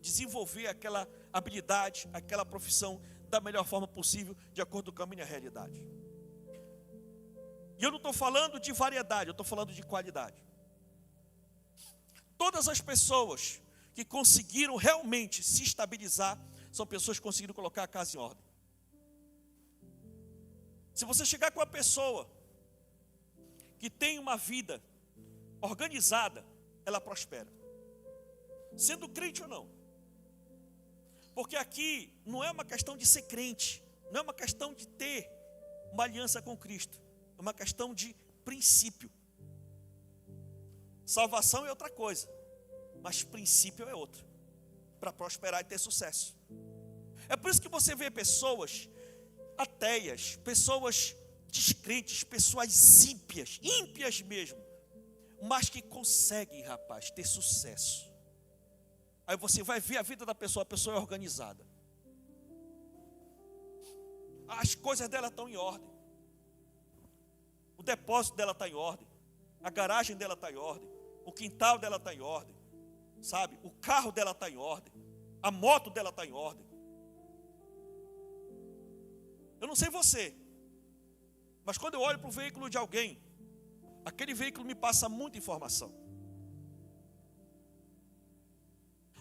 desenvolver aquela habilidade, aquela profissão da melhor forma possível, de acordo com a minha realidade. E eu não estou falando de variedade, eu estou falando de qualidade. Todas as pessoas que conseguiram realmente se estabilizar, são pessoas que conseguiram colocar a casa em ordem. Se você chegar com uma pessoa que tem uma vida organizada, ela prospera. Sendo crente ou não. Porque aqui não é uma questão de ser crente, não é uma questão de ter uma aliança com Cristo. É uma questão de princípio. Salvação é outra coisa, mas princípio é outro, para prosperar e ter sucesso. É por isso que você vê pessoas ateias, pessoas descrentes, pessoas ímpias mesmo, mas que conseguem, rapaz, ter sucesso. Aí você vai ver a vida da pessoa, a pessoa é organizada. As coisas dela estão em ordem. O depósito dela está em ordem. A garagem dela está em ordem. O quintal dela está em ordem. Sabe? O carro dela está em ordem. A moto dela está em ordem. Eu não sei você, mas quando eu olho para o veículo de alguém, aquele veículo me passa muita informação.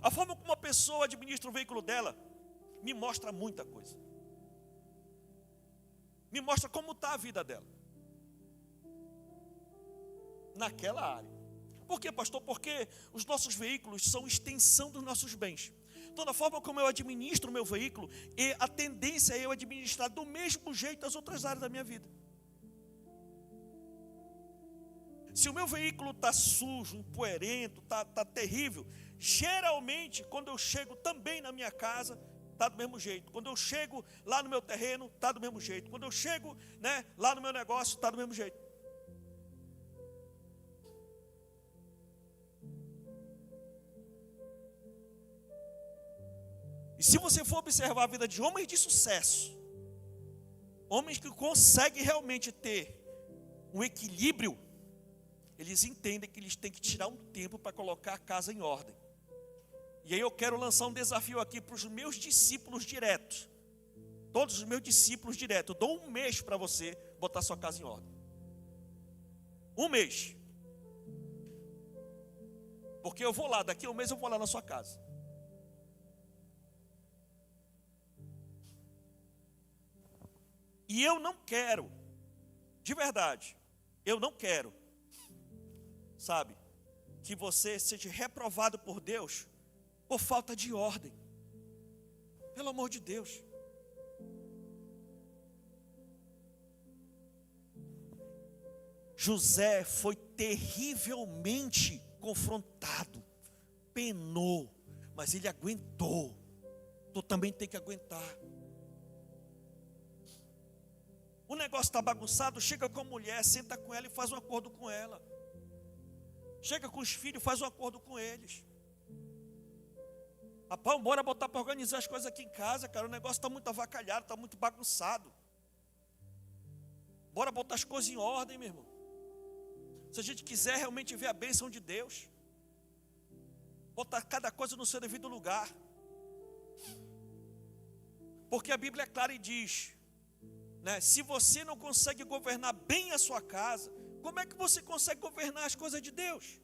A forma como uma pessoa administra o veículo dela me mostra muita coisa. Me mostra como está a vida dela naquela área. Por quê, pastor? Porque os nossos veículos são extensão dos nossos bens. Então, da forma como eu administro o meu veículo, e a tendência é eu administrar do mesmo jeito as outras áreas da minha vida. Se o meu veículo está sujo, empoeirento, está terrível, geralmente, quando eu chego também na minha casa, está do mesmo jeito. Quando eu chego lá no meu terreno, está do mesmo jeito. Quando eu chego, lá no meu negócio, está do mesmo jeito. E se você for observar a vida de homens de sucesso, homens que conseguem realmente ter um equilíbrio, eles entendem que eles têm que tirar um tempo para colocar a casa em ordem. E aí eu quero lançar um desafio aqui para os meus discípulos diretos. Todos os meus discípulos diretos. Eu dou 1 mês para você botar sua casa em ordem. 1 mês. Porque eu vou lá, daqui a 1 mês eu vou lá na sua casa. E eu não quero, de verdade, eu não quero, sabe, que você seja reprovado por Deus por falta de ordem. Pelo amor de Deus. José foi terrivelmente confrontado, penou, mas ele aguentou. Tu também tem que aguentar. O negócio está bagunçado, chega com a mulher, senta com ela e faz um acordo com ela. Chega com os filhos, faz um acordo com eles. Rapaz, bora botar para organizar as coisas aqui em casa, cara. O negócio está muito avacalhado, está muito bagunçado. Bora botar as coisas em ordem, meu irmão. Se a gente quiser realmente ver a bênção de Deus, botar cada coisa no seu devido lugar. Porque a Bíblia é clara e diz, se você não consegue governar bem a sua casa, como é que você consegue governar as coisas de Deus?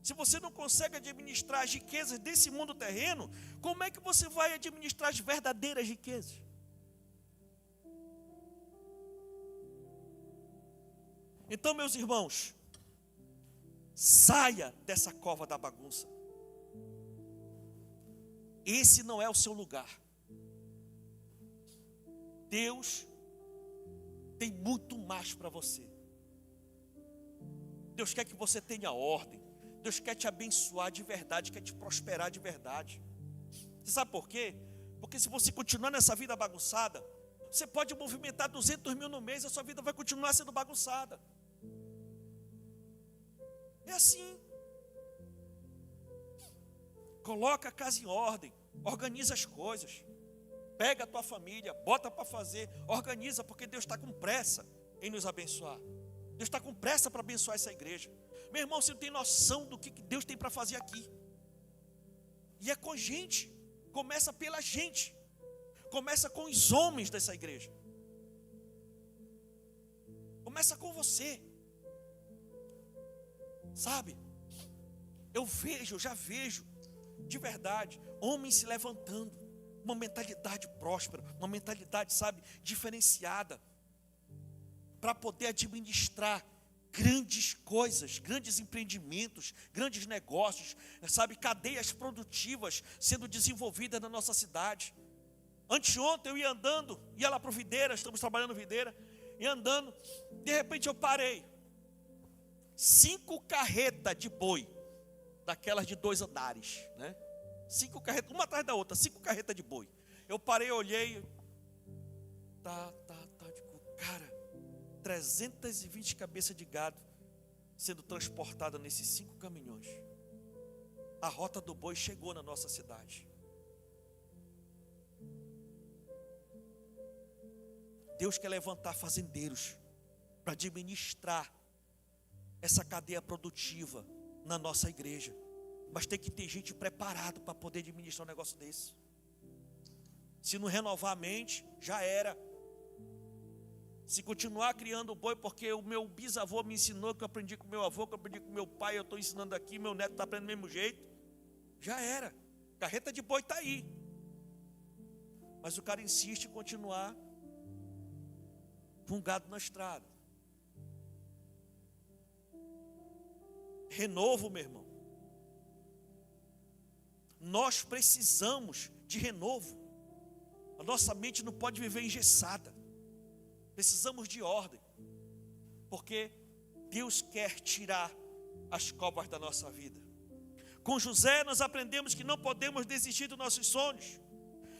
Se você não consegue administrar as riquezas desse mundo terreno, como é que você vai administrar as verdadeiras riquezas? Então, meus irmãos, saia dessa cova da bagunça. Esse não é o seu lugar. Deus tem muito mais para você. Deus quer que você tenha ordem. Deus quer te abençoar de verdade, quer te prosperar de verdade. Você sabe por quê? Porque se você continuar nessa vida bagunçada, você pode movimentar 200 mil no mês e a sua vida vai continuar sendo bagunçada. É assim. Coloca a casa em ordem, organiza as coisas. Pega a tua família, bota para fazer, organiza, porque Deus está com pressa em nos abençoar. Deus está com pressa para abençoar essa igreja. Meu irmão, você não tem noção do que Deus tem para fazer aqui. E é com a gente, começa pela gente, começa com os homens dessa igreja. Começa com você. Sabe? Eu já vejo, de verdade, homens se levantando. Uma mentalidade próspera, uma mentalidade, sabe, diferenciada, para poder administrar grandes coisas, grandes empreendimentos, grandes negócios, sabe, cadeias produtivas sendo desenvolvidas na nossa cidade. Anteontem eu ia andando, ia lá para o Videira, estamos trabalhando no Videira, e andando, de repente eu parei. 5 carretas de boi, daquelas de 2 andares, né? 5 carretas, uma atrás da outra, 5 carretas de boi. Eu parei, olhei, digo, cara, 320 cabeças de gado sendo transportada nesses 5 caminhões. A rota do boi chegou na nossa cidade. Deus quer levantar fazendeiros para administrar essa cadeia produtiva na nossa igreja. Mas tem que ter gente preparada para poder administrar um negócio desse. Se não renovar a mente, já era. Se continuar criando boi, porque o meu bisavô me ensinou, que eu aprendi com meu avô, que eu aprendi com meu pai, eu estou ensinando aqui, meu neto está aprendendo do mesmo jeito, já era. Carreta de boi está aí. Mas o cara insiste em continuar com gado na estrada. Renovo, meu irmão. Nós precisamos de renovo. A nossa mente não pode viver engessada. Precisamos de ordem. Porque Deus quer tirar as covas da nossa vida. Com José nós aprendemos que não podemos desistir dos nossos sonhos.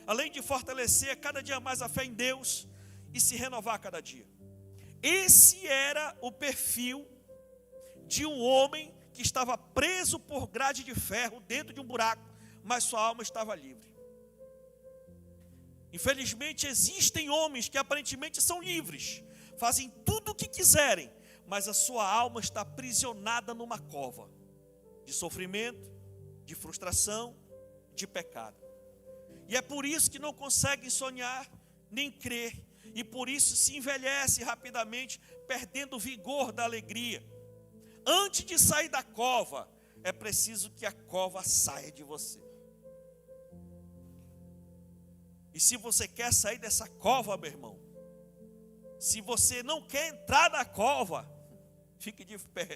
Além de fortalecer cada dia mais a fé em Deus e se renovar a cada dia. Esse era o perfil de um homem que estava preso por grade de ferro dentro de um buraco, mas sua alma estava livre. Infelizmente existem homens que aparentemente são livres, fazem tudo o que quiserem, mas a sua alma está aprisionada numa cova de sofrimento, de frustração, de pecado. E é por isso que não conseguem sonhar nem crer, e por isso se envelhece rapidamente, perdendo o vigor da alegria. Antes de sair da cova, é preciso que a cova saia de você. E se você quer sair dessa cova, meu irmão, se você não quer entrar na cova, fique de pé,